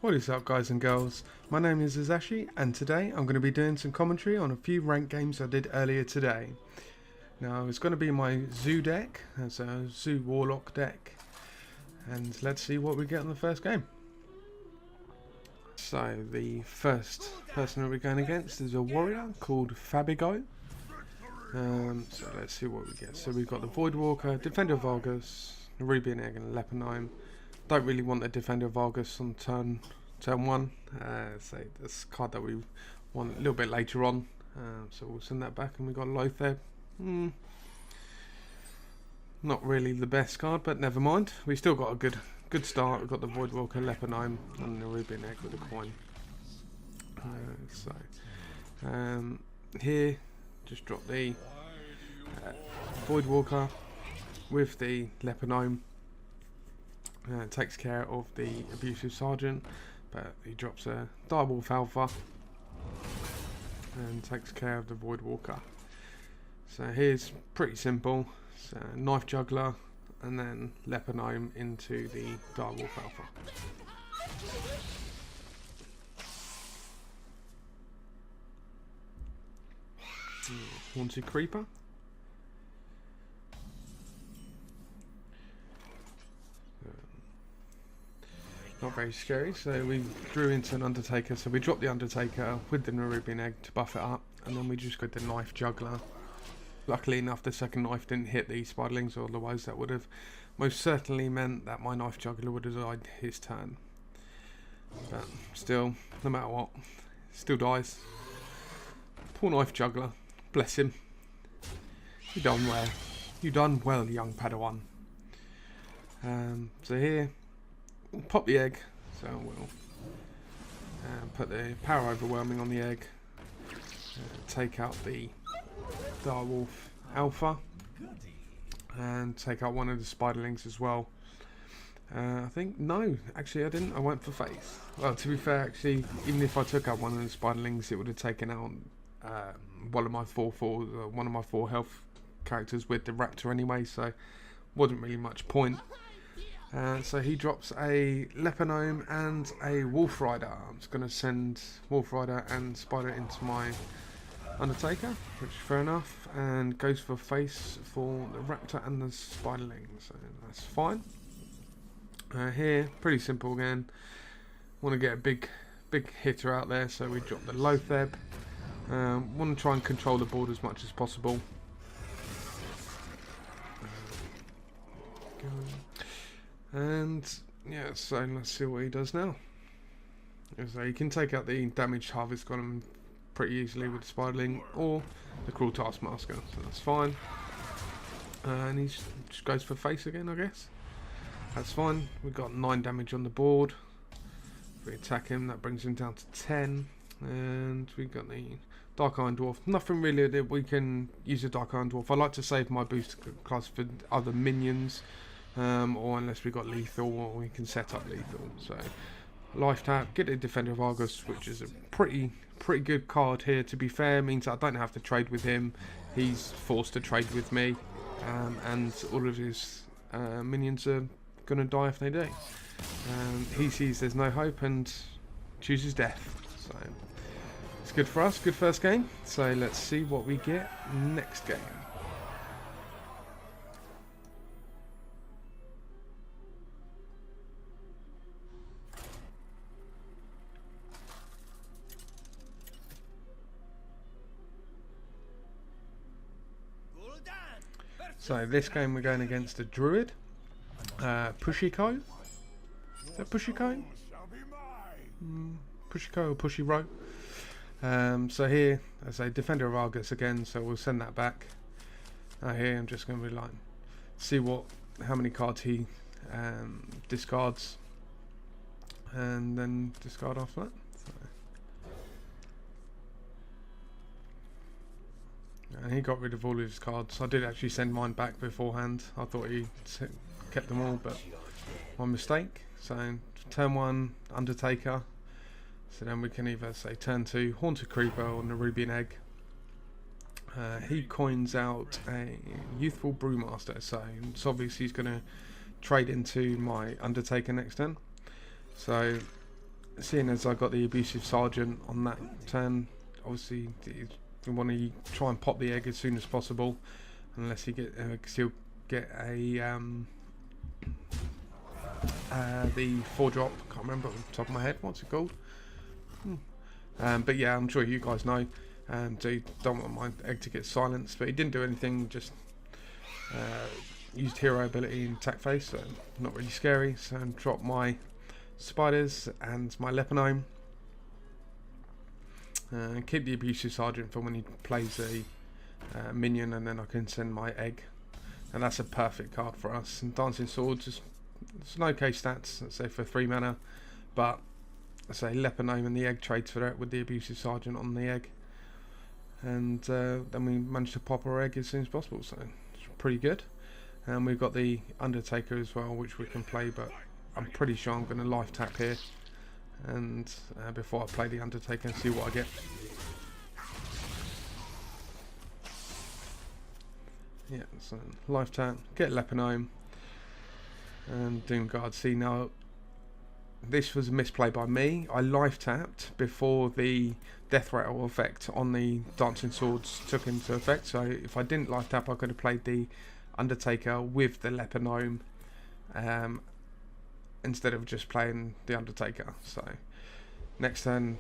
What is up, guys and girls? My name is Azashi, and today I'm going to be doing some commentary on a few ranked games I did earlier today. Now, it's going to be my Zoo deck, it's a Zoo Warlock deck, and let's see what we get in the first game. So, the first person that we're going against is a warrior called Fabigo. So let's see what we get. So we've got the Voidwalker, Defender of Argus, Nerubian Egg and Leponine. Don't really want the Defender of Argus on turn 1. So this card that we want a little bit later on. So we'll send that back, and we've got Lothar. Not really the best card, but never mind. We still got a good start. We've got the Voidwalker, Leponine, and Nerubian Egg with a coin. Here, just drop the Voidwalker with the Leponine. Takes care of the Abusive Sergeant, but he drops a Direwolf Alpha and takes care of the Voidwalker. So here's pretty simple. So Knife Juggler and then Leponine into the Direwolf Alpha. Haunted Creeper. Not very scary, so we drew into an Undertaker, so we dropped the Undertaker with the Nerubian Egg to buff it up, and then we just got the Knife Juggler. Luckily enough, the second knife didn't hit the Spiderlings, or otherwise that would have most certainly meant that my Knife Juggler would have died his turn. But still, no matter what, still dies. Poor Knife Juggler, bless him. You done well. You done well, young Padawan. So here, we'll pop the egg, so we'll put the Power Overwhelming on the egg, take out the Direwolf Alpha, and take out one of the Spiderlings as well. I think, no, actually I didn't, I went for face. Well, to be fair, actually, even if I took out one of the Spiderlings, it would have taken out one of my 4 health characters with the Raptor anyway, so wasn't really much point. So he drops a Leponine and a Wolf Rider. I'm just going to send Wolf Rider and Spider into my Undertaker, which is fair enough, and goes for face for the Raptor and the Spiderling, so that's fine. Here, pretty simple again. Want to get a big hitter out there, so we drop the Lothar. Want to try and control the board as much as possible. And yeah, so let's see what he does now. So he can take out the damaged Harvest Golem pretty easily with the Spiderling or the Cruel Taskmaster, so that's fine. And he just goes for face again, I guess. That's fine. We've got 9 damage on the board. If we attack him, that brings him down to 10. And we've got the Dark Iron Dwarf. Nothing really that we can use a Dark Iron Dwarf. I like to save my boost class for other minions. Or unless we got lethal, or we can set up lethal. So life tap, get a Defender of Argus, which is a pretty good card here. To be fair, means I don't have to trade with him. He's forced to trade with me, and all of his minions are gonna die if they do. He sees there's no hope and chooses death. So it's good for us. Good first game. So let's see what we get next game. So this game we're going against a Druid, Pushiko. Is that Pushiko? Pushiko or Pushiro. So here, as a Defender of Argus again, so we'll send that back. Here I'm just going to be like, see how many cards he discards, and then discard after that. And he got rid of all of his cards. I did actually send mine back beforehand. I thought he kept them all, but my mistake. So turn 1 Undertaker. So then we can either say turn 2 Haunted Creeper or Nerubian Egg. He coins out a Youthful Brewmaster, so it's obviously he's going to trade into my Undertaker next turn. So seeing as I got the abusive sergeant on that turn, obviously you want to try and pop the egg as soon as possible, unless you get he'll get a the 4-drop. Can't remember off the top of my head what's it called. But yeah, I'm sure you guys know. So you don't want my egg to get silenced, but he didn't do anything. Just used hero ability in attack phase, so not really scary. So I drop my spiders and my leponome. Keep the abusive sergeant for when he plays a minion, and then I can send my egg, and that's a perfect card for us. And dancing swords, it's an okay stats, let's say for 3 mana, but I say leponome and the egg trades for that with the abusive sergeant on the egg, and then we managed to pop our egg as soon as possible, so it's pretty good. And we've got the Undertaker as well, which we can play, but I'm pretty sure I'm going to life tap here, and before I play the Undertaker, and see what I get. Yeah, so life tap, get leponome, and DOOMGUARD. See, now this was a misplay by me. I life tapped before the death rattle effect on the dancing swords took into effect, so if I didn't life tap I could have played the Undertaker with the leponome instead of just playing the Undertaker. So next turn,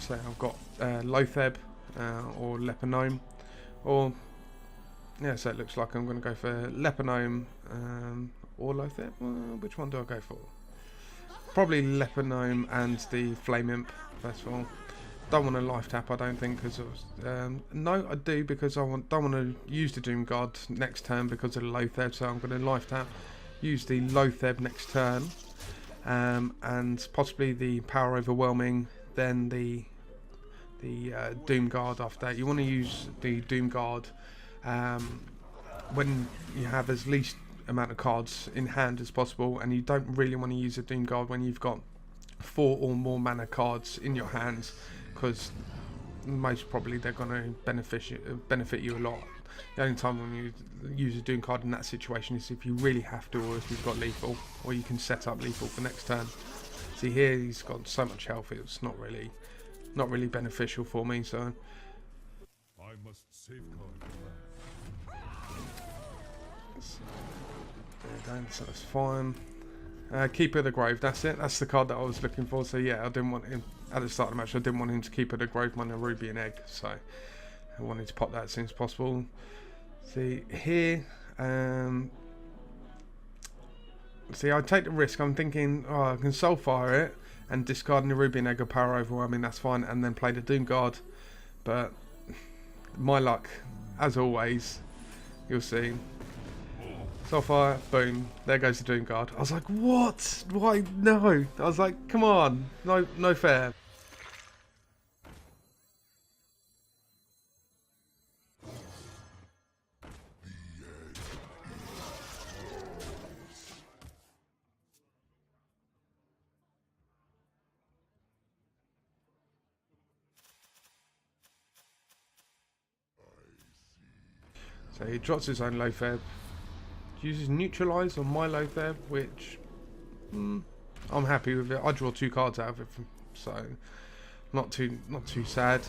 so I've got Lotheb or leponome, or yeah, so it looks like I'm going to go for leponome or Lotheb. Which one do I go for? Probably leponome and the flame imp first of all. Don't want to life tap, I don't think, because no, I do, because I don't want to use the DOOMGUARD next turn because of the Lotheb, so I'm going to life tap, use the Lotheb next turn, and possibly the power overwhelming, then the DOOMGUARD after that. You want to use the DOOMGUARD when you have as least amount of cards in hand as possible, and you don't really want to use a DOOMGUARD when you've got 4 or more mana cards in your hands, because most probably they're going to benefit you a lot. The only time when you use a DOOMGUARD in that situation is if you really have to, or if you've got lethal, or you can set up lethal for next turn. See here, he's got so much health, it's not really beneficial for me, so I must safeguard. So that's fine. Keeper of the Grave, that's it. That's the card that I was looking for. So yeah, I didn't want him at the start of the match. I didn't want him to Keeper of the Grave my Nerubian egg, so I wanted to pop that as soon as possible. See here, see, I take the risk. I'm thinking, oh, I can Soulfire it and discard Nerubian egg or power overwhelming. That's fine, and then play the DOOMGUARD. But my luck, as always, you'll see. Soulfire, boom, there goes the DOOMGUARD. I was like, what? Why? No. I was like, come on. No fair. So he drops his own Lotheb. Uses neutralise on my Lotheb, which I'm happy with it. I draw 2 cards out of it, so not too sad.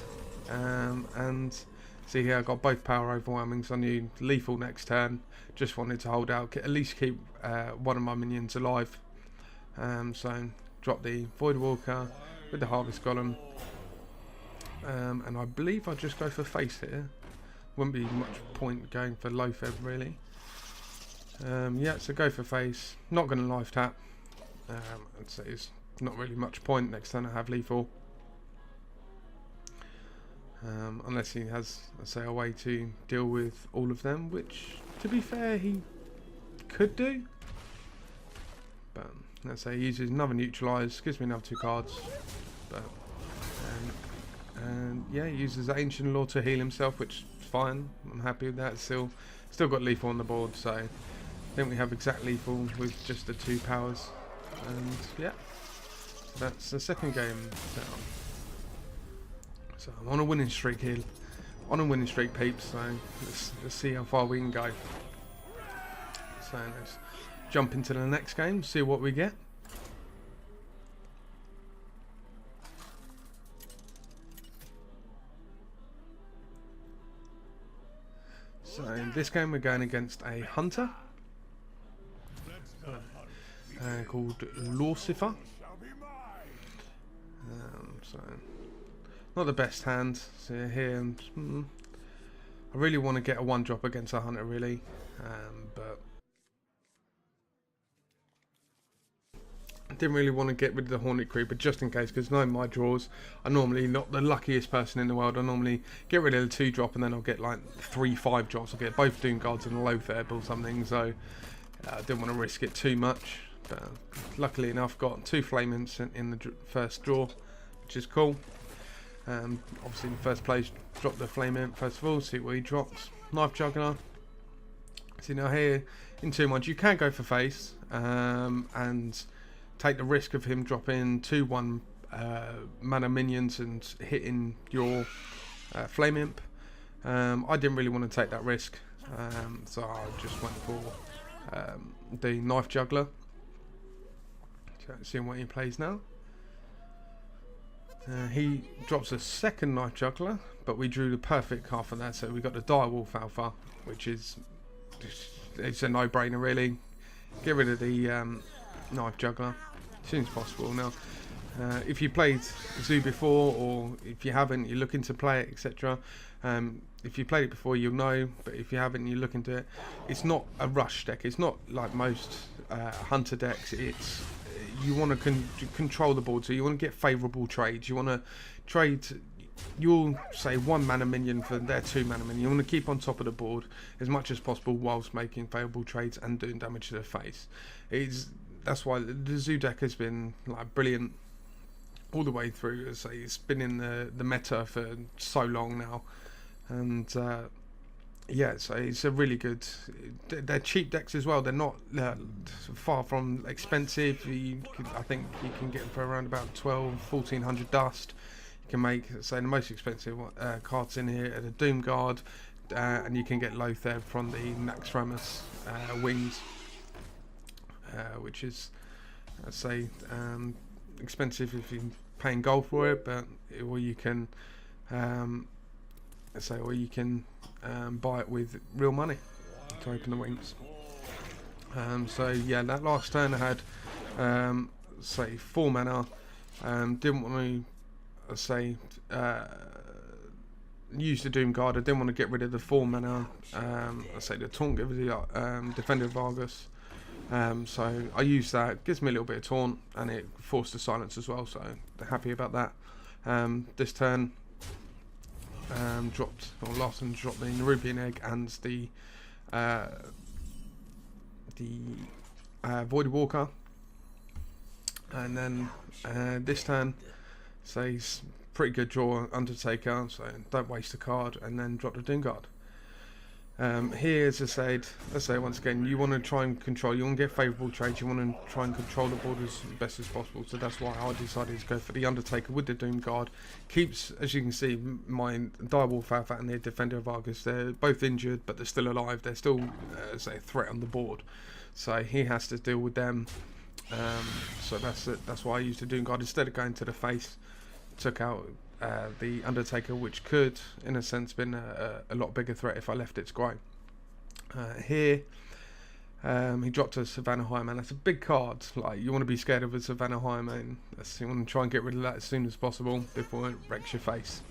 And see here, I got both power overwhelmings. I need lethal next turn. Just wanted to hold out, at least keep one of my minions alive. So drop the Void Walker with the Harvest Golem, and I believe I just go for face here. Wouldn't be much point going for Lotheb really. Yeah, so go for face. Not going to life tap. I'd say it's not really much point. Next turn I have lethal. Unless he has, let's say, a way to deal with all of them, which, to be fair, he could do. But let's say he uses another neutralise, gives me another 2 cards. But and yeah, he uses Ancient Law to heal himself, which is fine. I'm happy with that. Still got lethal on the board, so I think we have exact lethal with just the 2 powers. And yeah, that's the second game down. So I'm on a winning streak here. On a winning streak, peeps. So let's see how far we can go. So let's jump into the next game, see what we get. So in this game we're going against a hunter called Lucifer. So not the best hand. So here, I really want to get a 1-drop against a hunter, really, but I didn't really want to get rid of the Hornet Creeper just in case, because knowing my draws, I'm normally not the luckiest person in the world. I normally get rid of the 2-drop and then I'll get like 3 5-drops. I'll get both Doomguards and a Lotheb or something, so I didn't want to risk it too much. But luckily enough, got 2 Flame Imps in the first draw, which is cool. Obviously in the first place, drop the Flame Imp first of all, see what he drops. Knife Juggler. See now here, in 2-1, you can go for face, and take the risk of him dropping 2/1 mana minions and hitting your Flame Imp. I didn't really want to take that risk, so I just went for the Knife Juggler. So seeing what he plays now. He drops a second Knife Juggler, but we drew the perfect card for that, so we got the Direwolf Alpha, which is it's a no-brainer really. Get rid of the Knife Juggler as soon as possible. Now, if you played Zoo before, or if you haven't, you're looking to play it, etc. If you played it before, you'll know, but if you haven't, you look into it. It's not a rush deck. It's not like most hunter decks. It's you want to control the board, so you want to get favourable trades. You want to trade. You'll say 1 mana minion for their 2 mana minion. You want to keep on top of the board as much as possible whilst making favourable trades and doing damage to the face. That's why the Zoo deck has been like brilliant all the way through. As I say, it's been in the meta for so long now, and yeah, so it's a really good. They're cheap decks as well. They're not far from expensive. I think you can get them for around about 1400 dust. You can make, say, the most expensive cards in here are the Doomguard, and you can get Lotheb from the Naxxramas wings, which is, I'd say, expensive if you're paying gold for it, but or you can, buy it with real money to open the wings. So yeah, that last turn I had, say, 4 mana. Didn't want to. Use the Doomguard. I didn't want to get rid of the 4 mana. The taunt gives the Defender of Argus. So I used that. Gives me a little bit of taunt, and it forced the silence as well. So happy about that. This turn, dropped the Nerubian Egg and the Void Walker, and then this turn. So he's pretty good draw, Undertaker, so don't waste a card, and then drop the Doomguard. Here, as I said, let's say once again, you want to try and control, you want to get favourable trades, you want to try and control the board as best as possible, so that's why I decided to go for the Undertaker with the Doomguard. Keeps, as you can see, my Direwolf Alpha and the Defender of Argus, they're both injured, but they're still alive, they're still, say, a threat on the board, so he has to deal with them. So that's why I used the Doomguard instead of going to the face. Took out the Undertaker, which could, in a sense, been a lot bigger threat if I left it to grow. Here, he dropped a Savannah Highman. That's a big card. Like, you want to be scared of a Savannah Highman. You want to try and get rid of that as soon as possible before it wrecks your face.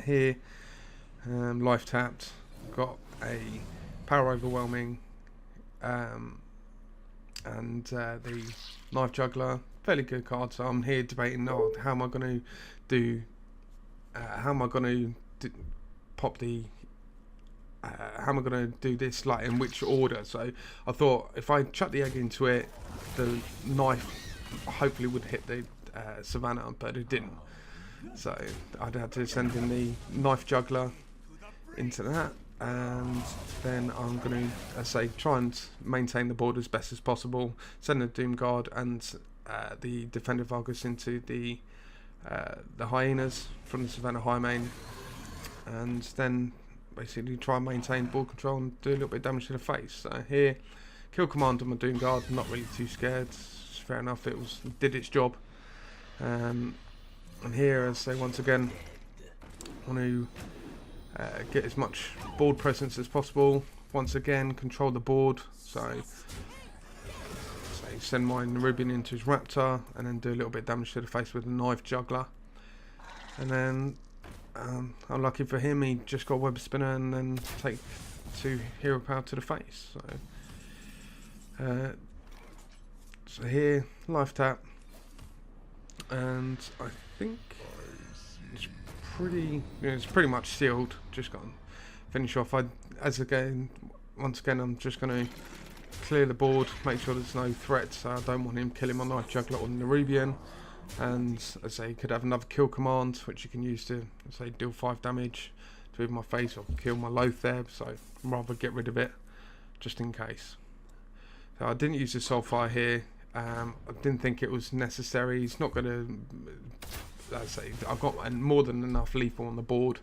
Here, life tapped. Got a Power Overwhelming, and the Knife Juggler. Fairly good card, so I'm here debating, how am I going to pop the how am I going to do this, like, in which order. So I thought if I chuck the egg into it, the knife hopefully would hit the Savannah, but it didn't, so I'd have to send in the Knife Juggler into that, and then I'm going to try and maintain the board as best as possible, send the Doomguard and the Defender of Argus into the Hyenas from the Savannah Highmane, and then basically try and maintain board control and do a little bit of damage to the face. So here, kill command on my Doomguard, not really too scared, it's fair enough, it did its job. And here, as I say, once again, want to get as much board presence as possible. Once again, control the board. So send my Nerubian into his Raptor, and then do a little bit of damage to the face with a Knife Juggler. And then, unlucky for him, he just got Web Spinner and then take 2 hero power to the face. So here, life tap, and I think it's pretty much sealed. Just got to finish off. Once again, I'm just going to clear the board, make sure there's no threats. So I don't want him killing my Knife Juggler or Nerubian. And as I say, you could have another kill command, which you can use to, say, deal 5 damage to my face or kill my Loatheb. So I'd rather get rid of it, just in case. So I didn't use the Soulfire here. I didn't think it was necessary. He's not going to, as I say, I've got more than enough lethal on the board.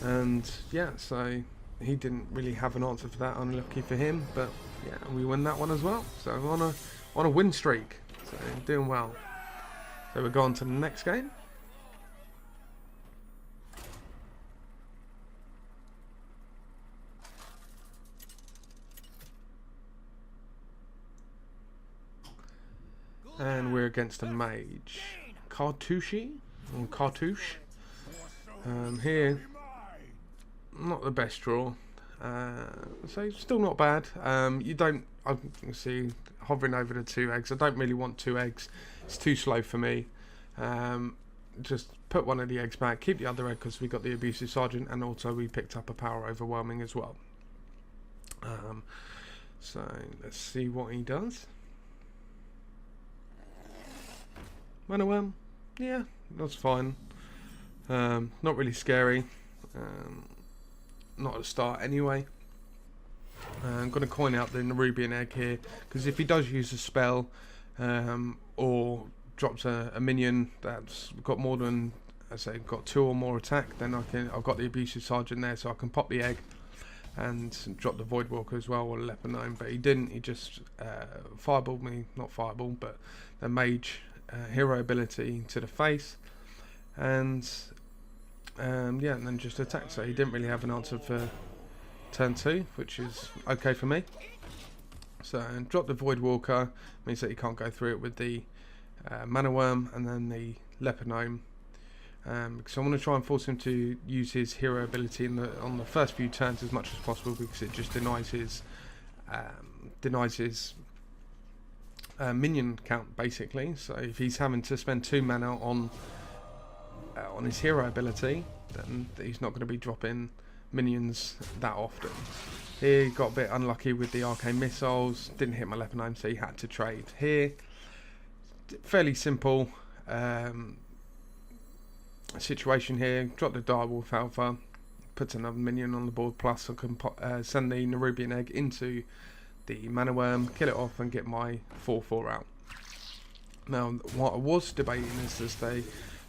And yeah, so he didn't really have an answer for that, unlucky for him. But yeah, we win that one as well. So on a win streak. So doing well. So we're going to the next game. And we're against a mage. Cartouche? Or Cartouche. Here, not the best draw. So still not bad. You don't, I can see hovering over the 2 eggs. I don't really want 2 eggs. It's too slow for me. Just put one of the eggs back, keep the other egg because we got the Abusive Sergeant, and also we picked up a Power Overwhelming as well. So let's see what he does. Mana, yeah, that's fine. Not really scary. Not at the start anyway. I'm going to coin out the Nerubian egg here, because if he does use a spell or drops a minion that's got more than, I say, got 2 or more attack, then I've got the Abusive Sergeant there, so I can pop the egg and drop the Voidwalker as well, or Leper Gnome. But he didn't. He just fireballed me, not fireball, but the mage hero ability to the face, and yeah, and then just attack. So he didn't really have an answer for turn 2, which is okay for me. So drop the Voidwalker, means that you can't go through it with the Mana Worm and then the Leper Gnome. Because I want to try and force him to use his hero ability on the first few turns as much as possible, because it just denies his minion count, basically. So if he's having to spend 2 mana on his hero ability, then he's not going to be dropping minions that often. Here he got a bit unlucky with the arcane missiles, didn't hit my Leper Gnome, so he had to trade. Here, fairly simple situation here. Drop the Direwolf Alpha, put another minion on the board, plus I can send the Nerubian egg into the Mana Worm, kill it off and get my 4/4 out. Now what I was debating is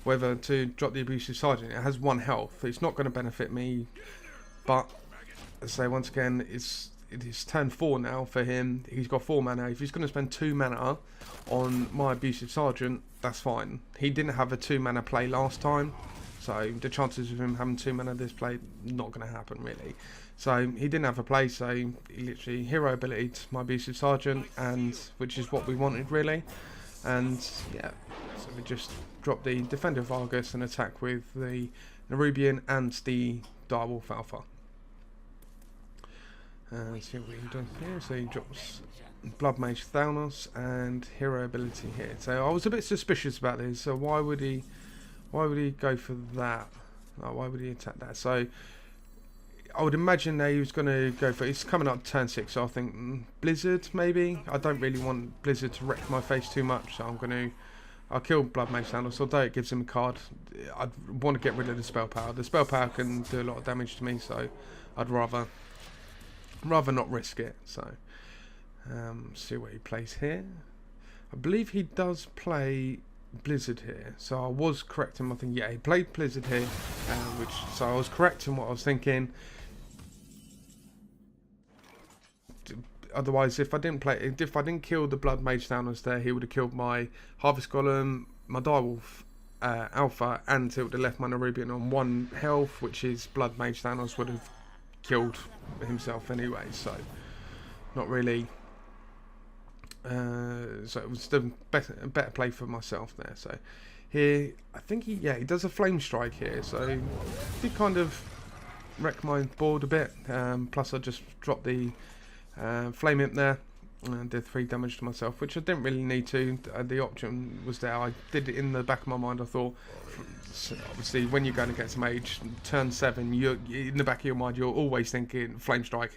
whether to drop the Abusive Sergeant. It has 1 health. It's not going to benefit me, but as I say, once again, it is turn 4 now for him. He's got 4 mana. If he's going to spend 2 mana on my Abusive Sergeant, that's fine. He didn't have a 2 mana play last time, so the chances of him having 2 mana this play, not going to happen really. So he didn't have a play, so he literally hero ability to my Abusive Sergeant, and which is what we wanted really. And yeah, so we just drop the Defender of Argus and attack with the Nerubian and the Direwolf Alpha. See what he does here. So he drops Blood Mage Thanos and hero ability here. So I was a bit suspicious about this. So why would he go for that? Oh, why would he attack that? So I would imagine that he was going to go for. It's coming up turn 6, so I think Blizzard maybe. I don't really want Blizzard to wreck my face too much, so I'll kill Blood Mage Thanos. Although it gives him a card, I'd want to get rid of the spell power. The spell power can do a lot of damage to me, so I'd rather not risk it. So see what he plays here. I believe he does play Blizzard here, so I was correct in my thing. Yeah, he played Blizzard here, so I was correct in what I was thinking. Otherwise, if I didn't kill the Blood Mage Thanos there, he would have killed my Harvest Golem, my Direwolf Alpha and Tilt the Left Mana Rubian on 1 health, which is Blood Mage Thanos would have killed himself anyway, so not really. So it was the better play for myself there. So here, I think he does a Flame Strike here, so did kind of wreck my board a bit. Plus I just dropped the Flame Imp there and did 3 damage to myself, which I didn't really need to. The option was there. I did it in the back of my mind. I thought, obviously, when you're going against Mage, turn 7, you're in the back of your mind, you're always thinking Flame Strike.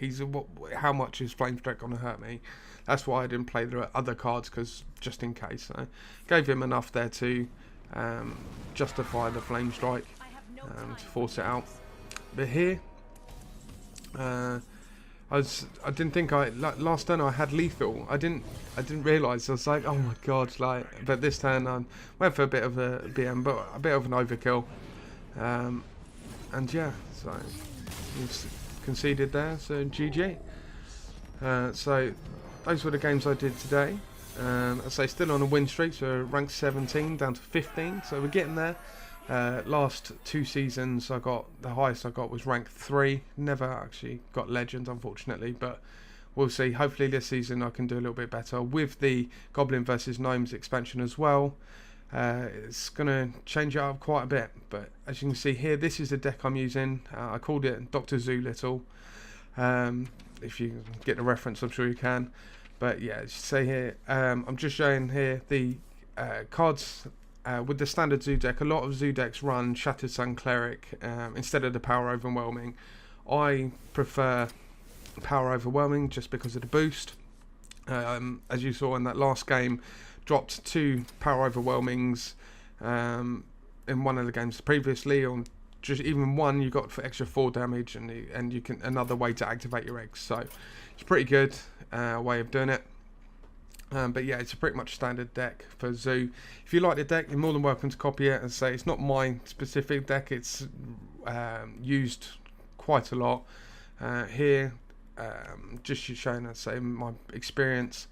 How much is Flame Strike going to hurt me? That's why I didn't play the other cards, because just in case. I gave him enough there to justify the Flame Strike to force it out. But here, I didn't think last turn I had lethal. I didn't realise. I was like, oh my god! But this turn I went for a bit of a BM, but a bit of an overkill. And yeah, so conceded there. So GG. So those were the games I did today. I say still on a win streak, so rank 17 down to 15. So we're getting there. Last 2 seasons the highest I got was rank 3. Never actually got legend, unfortunately, but we'll see. Hopefully this season I can do a little bit better with the Goblin versus Gnomes expansion as well. It's gonna change it up quite a bit, but as you can see here, this is the deck I'm using. I called it Dr. Zoolittle. If you get the reference, I'm sure you can. But yeah, as you say here, I'm just showing here the cards. With the standard Zoo deck, a lot of Zoo decks run Shattered Sun Cleric instead of the Power Overwhelming. I prefer Power Overwhelming just because of the boost. As you saw in that last game, dropped 2 Power Overwhelmings in one of the games previously. On just even one, you got for extra 4 damage, and you can another way to activate your eggs. So it's pretty good way of doing it. But yeah, it's a pretty much standard deck for Zoo. If you like the deck, you're more than welcome to copy it. And say it's not my specific deck; it's used quite a lot here. Just showing, I'd say, my experience.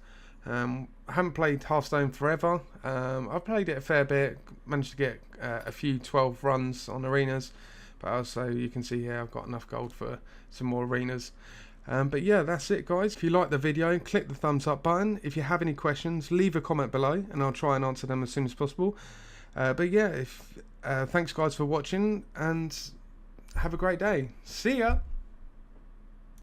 I haven't played Hearthstone forever. I've played it a fair bit. Managed to get a few 12 runs on arenas, but also you can see here I've got enough gold for some more arenas. But yeah, that's it, guys. If you like the video, click the thumbs up button. If you have any questions, leave a comment below and I'll try and answer them as soon as possible. But yeah, thanks guys for watching and have a great day. See ya!